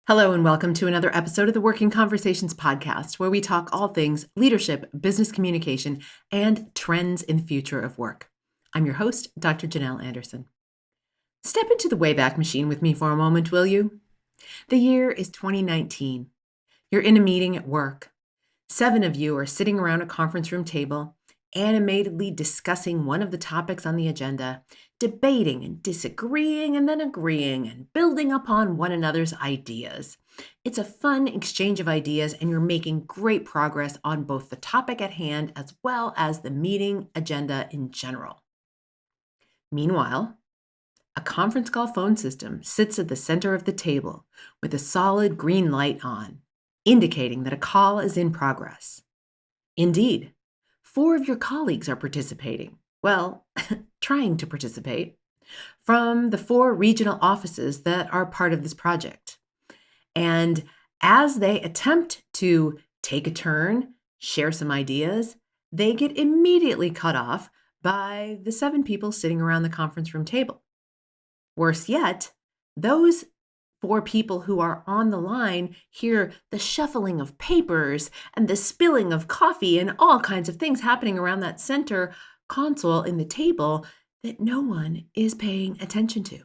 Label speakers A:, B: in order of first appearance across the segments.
A: Hello, and welcome to another episode of the Working Conversations podcast, where we talk all things leadership, business communication, and trends in the future of work. I'm your host, Dr. Janel Anderson. Step into the Wayback Machine with me for a moment, will you? The year is 2019. You're in a meeting at work. 7 of you are sitting around a conference room table, animatedly discussing one of the topics on the agenda, debating and disagreeing and then agreeing and building upon one another's ideas. It's a fun exchange of ideas, and you're making great progress on both the topic at hand as well as the meeting agenda in general. Meanwhile, a conference call phone system sits at the center of the table with a solid green light on, indicating that a call is in progress. Indeed, 4 of your colleagues are participating. Well, trying to participate, from the 4 regional offices that are part of this project. And as they attempt to take a turn, share some ideas, they get immediately cut off by the 7 people sitting around the conference room table. Worse yet, those 4 people who are on the line hear the shuffling of papers and the spilling of coffee and all kinds of things happening around that center console in the table that no one is paying attention to.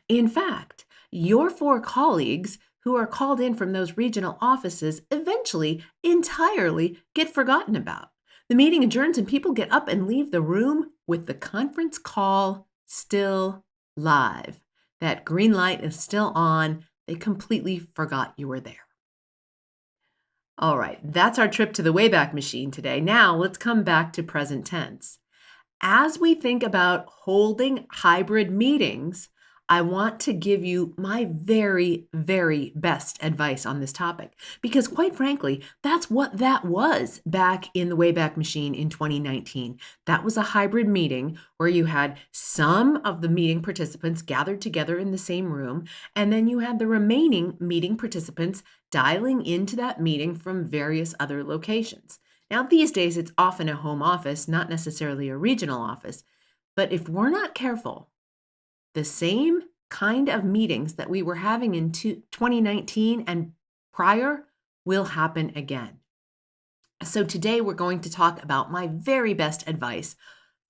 A: In fact, your 4 colleagues who are called in from those regional offices eventually entirely get forgotten about. The meeting adjourns and people get up and leave the room with the conference call still live. That green light is still on. They completely forgot you were there. All right, that's our trip to the Wayback Machine today. Now let's come back to present tense. As we think about holding hybrid meetings, I want to give you my very, very best advice on this topic, because quite frankly, that's what that was back in the Wayback Machine in 2019. That was a hybrid meeting where you had some of the meeting participants gathered together in the same room, and then you had the remaining meeting participants dialing into that meeting from various other locations. Now, these days, it's often a home office, not necessarily a regional office. But if we're not careful, the same kind of meetings that we were having in 2019 and prior will happen again. So today we're going to talk about my very best advice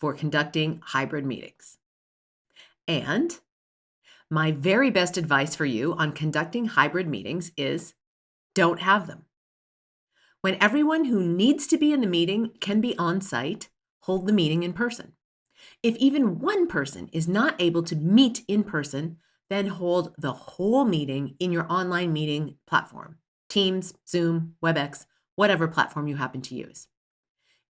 A: for conducting hybrid meetings. And my very best advice for you on conducting hybrid meetings is don't have them. When everyone who needs to be in the meeting can be on site, hold the meeting in person. If even one person is not able to meet in person, then hold the whole meeting in your online meeting platform, Teams, Zoom, WebEx, whatever platform you happen to use.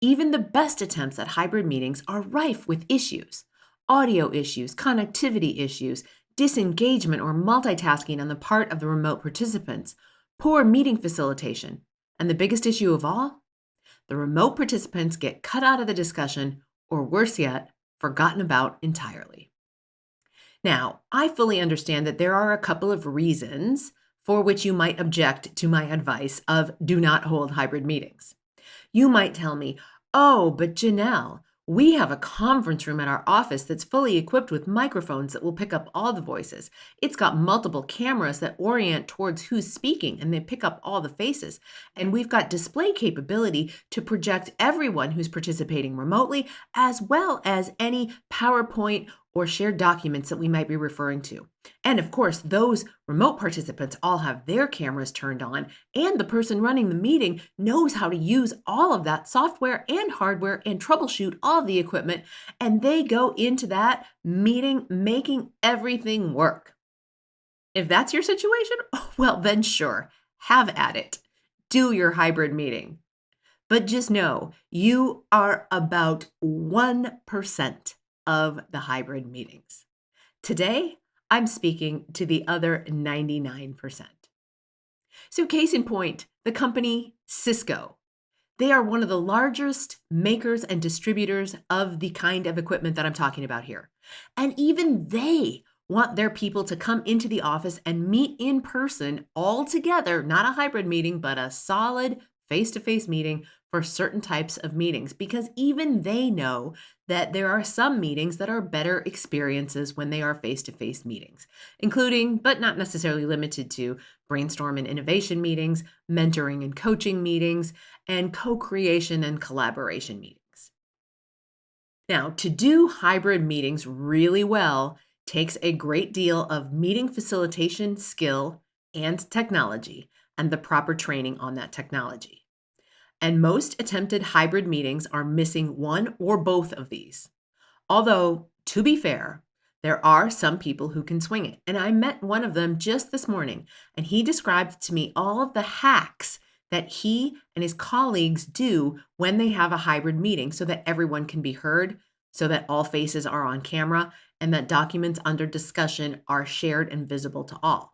A: Even the best attempts at hybrid meetings are rife with issues: audio issues, connectivity issues, disengagement or multitasking on the part of the remote participants, poor meeting facilitation, and the biggest issue of all, the remote participants get cut out of the discussion, or worse yet, forgotten about entirely. Now, I fully understand that there are a couple of reasons for which you might object to my advice of do not hold hybrid meetings. You might tell me, oh, but Janelle, we have a conference room at our office that's fully equipped with microphones that will pick up all the voices. It's got multiple cameras that orient towards who's speaking, and they pick up all the faces. And we've got display capability to project everyone who's participating remotely, as well as any PowerPoint or shared documents that we might be referring to. And of course, those remote participants all have their cameras turned on, and the person running the meeting knows how to use all of that software and hardware and troubleshoot all of the equipment, and they go into that meeting making everything work. If that's your situation, well then sure, have at it. Do your hybrid meeting. But just know, you are about 1% of the hybrid meetings. Today, I'm speaking to the other 99%. So case in point, the company Cisco. They are one of the largest makers and distributors of the kind of equipment that I'm talking about here. And even they want their people to come into the office and meet in person all together, not a hybrid meeting, but a solid face-to-face meeting for certain types of meetings because even they know that there are some meetings that are better experiences when they are face-to-face meetings, including, but not necessarily limited to, brainstorm and innovation meetings, mentoring and coaching meetings, and co-creation and collaboration meetings. Now, to do hybrid meetings really well takes a great deal of meeting facilitation skill and technology and the proper training on that technology. And most attempted hybrid meetings are missing one or both of these. Although, to be fair, there are some people who can swing it. And I met one of them just this morning, and he described to me all of the hacks that he and his colleagues do when they have a hybrid meeting so that everyone can be heard, so that all faces are on camera, and that documents under discussion are shared and visible to all.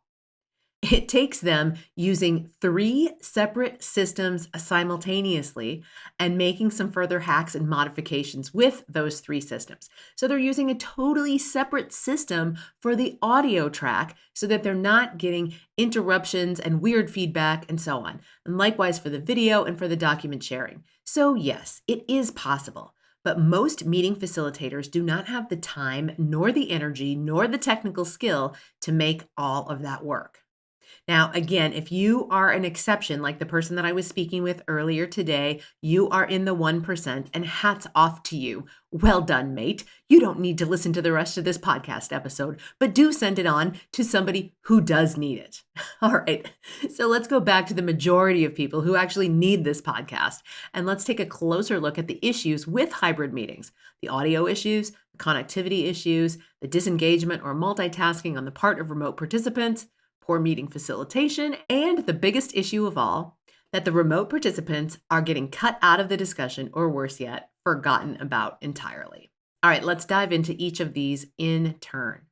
A: It takes them using 3 separate systems simultaneously and making some further hacks and modifications with those 3 systems. So they're using a totally separate system for the audio track so that they're not getting interruptions and weird feedback and so on. And likewise for the video and for the document sharing. So yes, it is possible. But most meeting facilitators do not have the time, nor the energy, nor the technical skill to make all of that work. Now, again, if you are an exception, like the person that I was speaking with earlier today, you are in the 1%, and hats off to you. Well done, mate. You don't need to listen to the rest of this podcast episode, but do send it on to somebody who does need it. All right, so let's go back to the majority of people who actually need this podcast, and let's take a closer look at the issues with hybrid meetings, the audio issues, the connectivity issues, the disengagement or multitasking on the part of remote participants, poor meeting facilitation, and the biggest issue of all, that the remote participants are getting cut out of the discussion, or worse yet, forgotten about entirely. All right, let's dive into each of these in turn.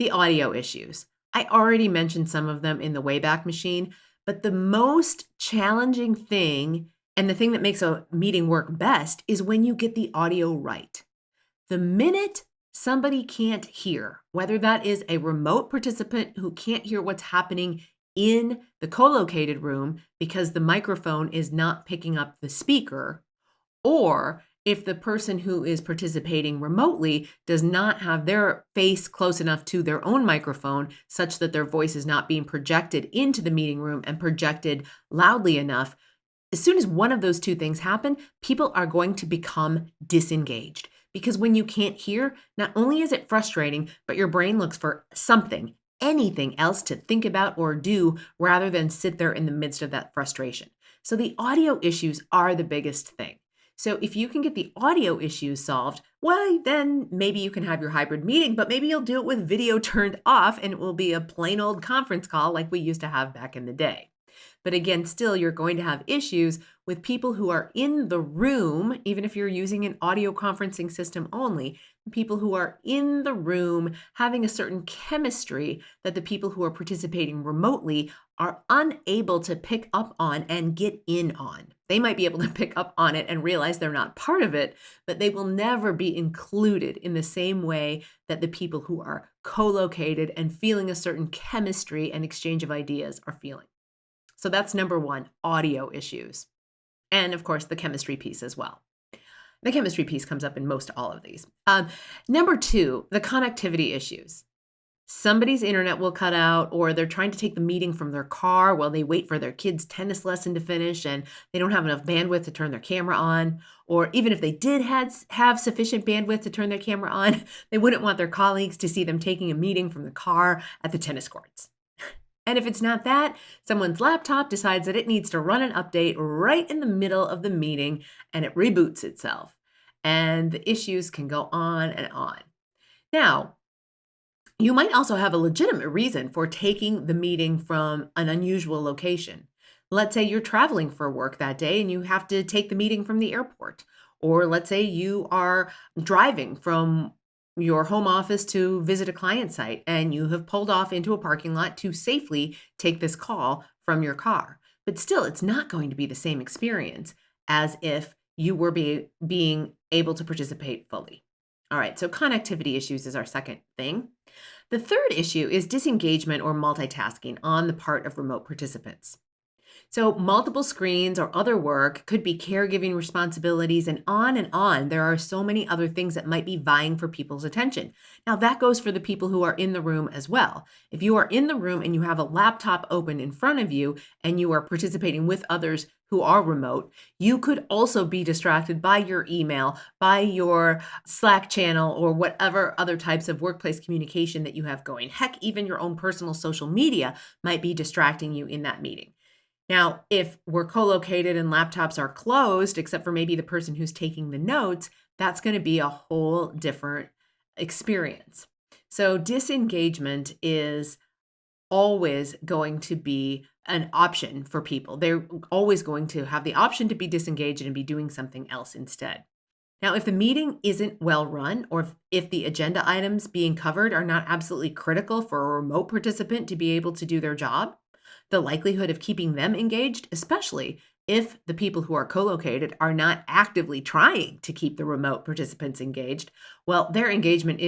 A: The audio issues. I already mentioned some of them in the Wayback Machine, but the most challenging thing and the thing that makes a meeting work best is when you get the audio right. The minute somebody can't hear, whether that is a remote participant who can't hear what's happening in the co-located room because the microphone is not picking up the speaker, or if the person who is participating remotely does not have their face close enough to their own microphone such that their voice is not being projected into the meeting room and projected loudly enough, as soon as one of those 2 things happen, people are going to become disengaged. Because when you can't hear, not only is it frustrating, but your brain looks for something, anything else to think about or do rather than sit there in the midst of that frustration. So the audio issues are the biggest thing. So if you can get the audio issues solved, well, then maybe you can have your hybrid meeting, but maybe you'll do it with video turned off and it will be a plain old conference call like we used to have back in the day. But again, still, you're going to have issues with people who are in the room, even if you're using an audio conferencing system only, people who are in the room having a certain chemistry that the people who are participating remotely are unable to pick up on and get in on. They might be able to pick up on it and realize they're not part of it, but they will never be included in the same way that the people who are co-located and feeling a certain chemistry and exchange of ideas are feeling. So that's number 1, audio issues. And of course, the chemistry piece as well. The chemistry piece comes up in most all of these. Number 2, the connectivity issues. Somebody's internet will cut out, or they're trying to take the meeting from their car while they wait for their kid's tennis lesson to finish and they don't have enough bandwidth to turn their camera on. Or even if they did have sufficient bandwidth to turn their camera on, they wouldn't want their colleagues to see them taking a meeting from the car at the tennis courts. And if it's not that, someone's laptop decides that it needs to run an update right in the middle of the meeting and it reboots itself. And the issues can go on and on. Now, you might also have a legitimate reason for taking the meeting from an unusual location. Let's say you're traveling for work that day and you have to take the meeting from the airport. Or let's say you are driving from your home office to visit a client site and you have pulled off into a parking lot to safely take this call from your car. But still, it's not going to be the same experience as if you were being able to participate fully. All right, so connectivity issues is our second thing. The third issue is disengagement or multitasking on the part of remote participants. So, multiple screens or other work could be caregiving responsibilities and on and on. There are so many other things that might be vying for people's attention. Now, that goes for the people who are in the room as well. If you are in the room and you have a laptop open in front of you and you are participating with others who are remote, you could also be distracted by your email, by your Slack channel, or whatever other types of workplace communication that you have going. Heck, even your own personal social media might be distracting you in that meeting. Now, if we're co-located and laptops are closed, except for maybe the person who's taking the notes, that's going to be a whole different experience. So disengagement is always going to be an option for people. They're always going to have the option to be disengaged and be doing something else instead. Now, if the meeting isn't well run, or if the agenda items being covered are not absolutely critical for a remote participant to be able to do their job, the likelihood of keeping them engaged, especially if the people who are co-located are not actively trying to keep the remote participants engaged, well, their engagement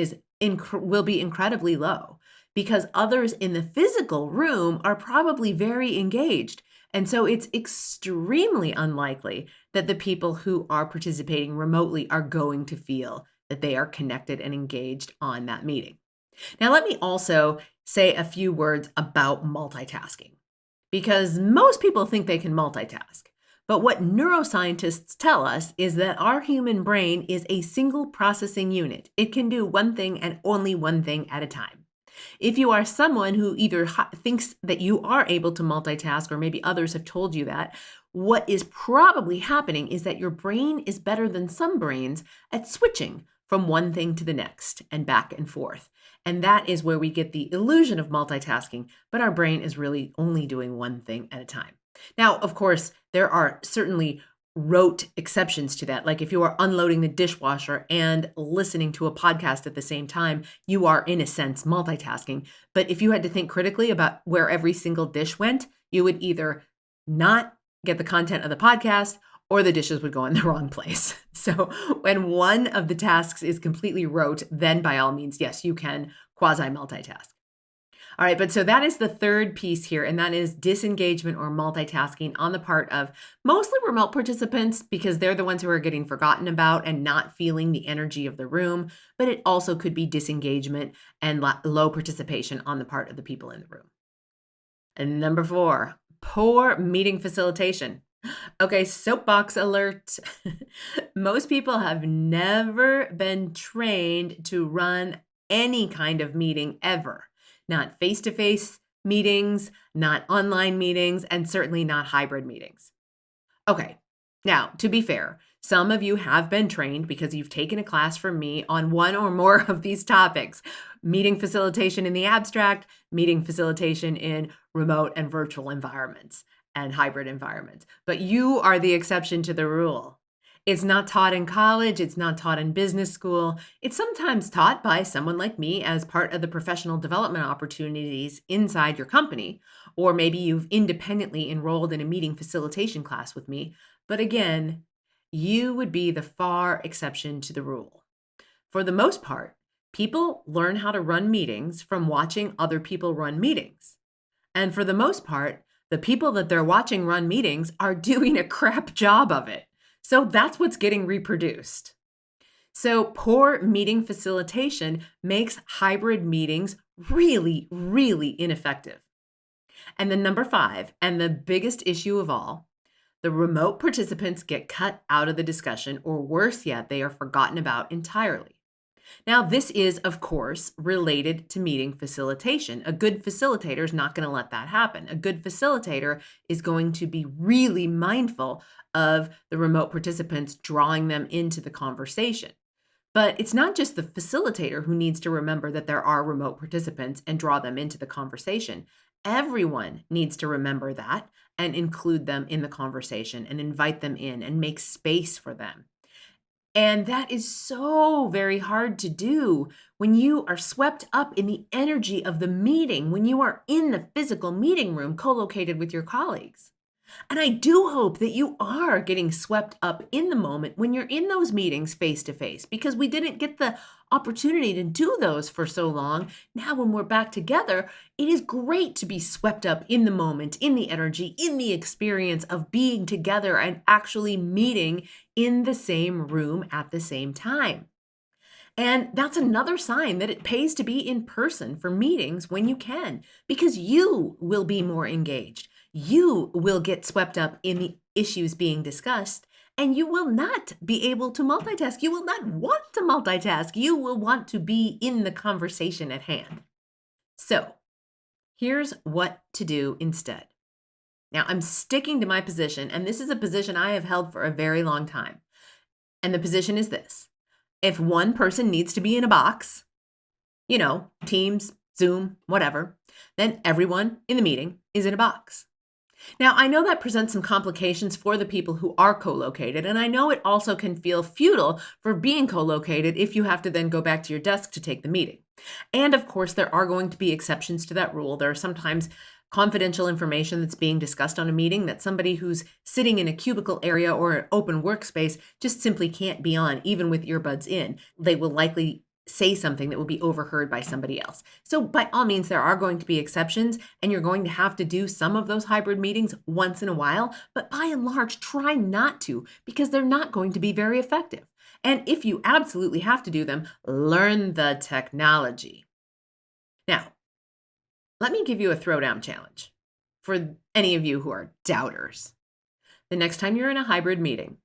A: will be incredibly low because others in the physical room are probably very engaged. And so it's extremely unlikely that the people who are participating remotely are going to feel that they are connected and engaged on that meeting. Now, let me also say a few words about multitasking, because most people think they can multitask. But what neuroscientists tell us is that our human brain is a single processing unit. It can do one thing and only one thing at a time. If you are someone who either thinks that you are able to multitask, or maybe others have told you that, what is probably happening is that your brain is better than some brains at switching from one thing to the next and back and forth. And that is where we get the illusion of multitasking, but our brain is really only doing one thing at a time. Now, of course, there are certainly rote exceptions to that. Like if you are unloading the dishwasher and listening to a podcast at the same time, you are in a sense multitasking. But if you had to think critically about where every single dish went, you would either not get the content of the podcast or the dishes would go in the wrong place. So when one of the tasks is completely rote, then by all means, yes, you can quasi-multitask. All right, but so that is the third piece here, and that is disengagement or multitasking on the part of mostly remote participants, because they're the ones who are getting forgotten about and not feeling the energy of the room, but it also could be disengagement and low participation on the part of the people in the room. And number 4, poor meeting facilitation. Okay, soapbox alert. Most people have never been trained to run any kind of meeting ever. Not face-to-face meetings, not online meetings, and certainly not hybrid meetings. Okay, now, to be fair, some of you have been trained because you've taken a class from me on one or more of these topics: meeting facilitation in the abstract, meeting facilitation in remote and virtual environments, and hybrid environments. But you are the exception to the rule. It's not taught in college. It's not taught in business school. It's sometimes taught by someone like me as part of the professional development opportunities inside your company, or maybe you've independently enrolled in a meeting facilitation class with me. But again, you would be the far exception to the rule. For the most part, people learn how to run meetings from watching other people run meetings. And for the most part, the people that they're watching run meetings are doing a crap job of it. So that's what's getting reproduced. So poor meeting facilitation makes hybrid meetings really, really ineffective. And then number 5, and the biggest issue of all, the remote participants get cut out of the discussion, or worse yet, they are forgotten about entirely. Now, this is, of course, related to meeting facilitation. A good facilitator is not going to let that happen. A good facilitator is going to be really mindful of the remote participants, drawing them into the conversation. But it's not just the facilitator who needs to remember that there are remote participants and draw them into the conversation. Everyone needs to remember that and include them in the conversation and invite them in and make space for them. And that is so very hard to do when you are swept up in the energy of the meeting, when you are in the physical meeting room co-located with your colleagues. And I do hope that you are getting swept up in the moment when you're in those meetings face to face, because we didn't get the opportunity to do those for so long. Now, when we're back together, it is great to be swept up in the moment, in the energy, in the experience of being together and actually meeting in the same room at the same time. And that's another sign that it pays to be in person for meetings when you can, because you will be more engaged. You will get swept up in the issues being discussed, and you will not be able to multitask. You will not want to multitask. You will want to be in the conversation at hand. So, here's what to do instead. Now, I'm sticking to my position, and this is a position I have held for a very long time. And the position is this: if one person needs to be in a box, Teams, Zoom, whatever, then everyone in the meeting is in a box. Now, I know that presents some complications for the people who are co-located, and I know it also can feel futile for being co-located if you have to then go back to your desk to take the meeting. And of course, there are going to be exceptions to that rule. There are sometimes confidential information that's being discussed on a meeting that somebody who's sitting in a cubicle area or an open workspace just simply can't be on, even with earbuds in. They will likely say something that will be overheard by somebody else. So by all means, there are going to be exceptions, and you're going to have to do some of those hybrid meetings once in a while, but by and large, try not to, because they're not going to be very effective. And if you absolutely have to do them, learn the technology. Now, let me give you a throwdown challenge for any of you who are doubters. The next time you're in a hybrid meeting,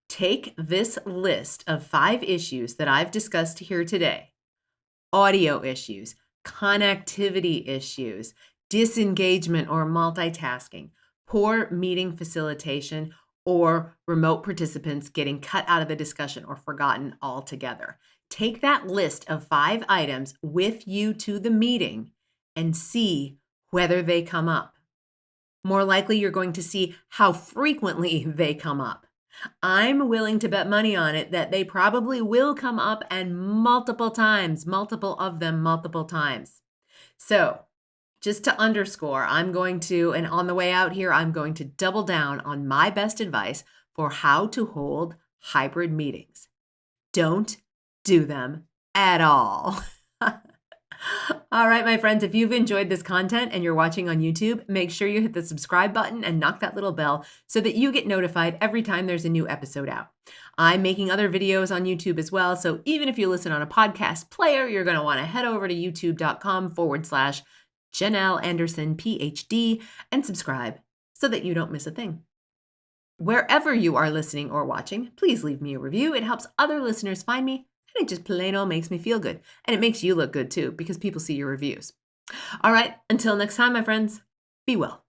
A: take this list of 5 issues that I've discussed here today: audio issues, connectivity issues, disengagement or multitasking, poor meeting facilitation, or remote participants getting cut out of the discussion or forgotten altogether. Take that list of 5 items with you to the meeting and see whether they come up. More likely, you're going to see how frequently they come up. I'm willing to bet money on it that they probably will come up, and multiple times, multiple of them, multiple times. So just to underscore, and on the way out here, I'm going to double down on my best advice for how to hold hybrid meetings. Don't do them at all. All right, my friends, if you've enjoyed this content and you're watching on YouTube, make sure you hit the subscribe button and knock that little bell so that you get notified every time there's a new episode out. I'm making other videos on YouTube as well, so even if you listen on a podcast player, you're going to want to head over to youtube.com/Janel Anderson, PhD, and subscribe so that you don't miss a thing. Wherever you are listening or watching, please leave me a review. It helps other listeners find me. And it just plain old makes me feel good. And it makes you look good too, because people see your reviews. All right, until next time, my friends, be well.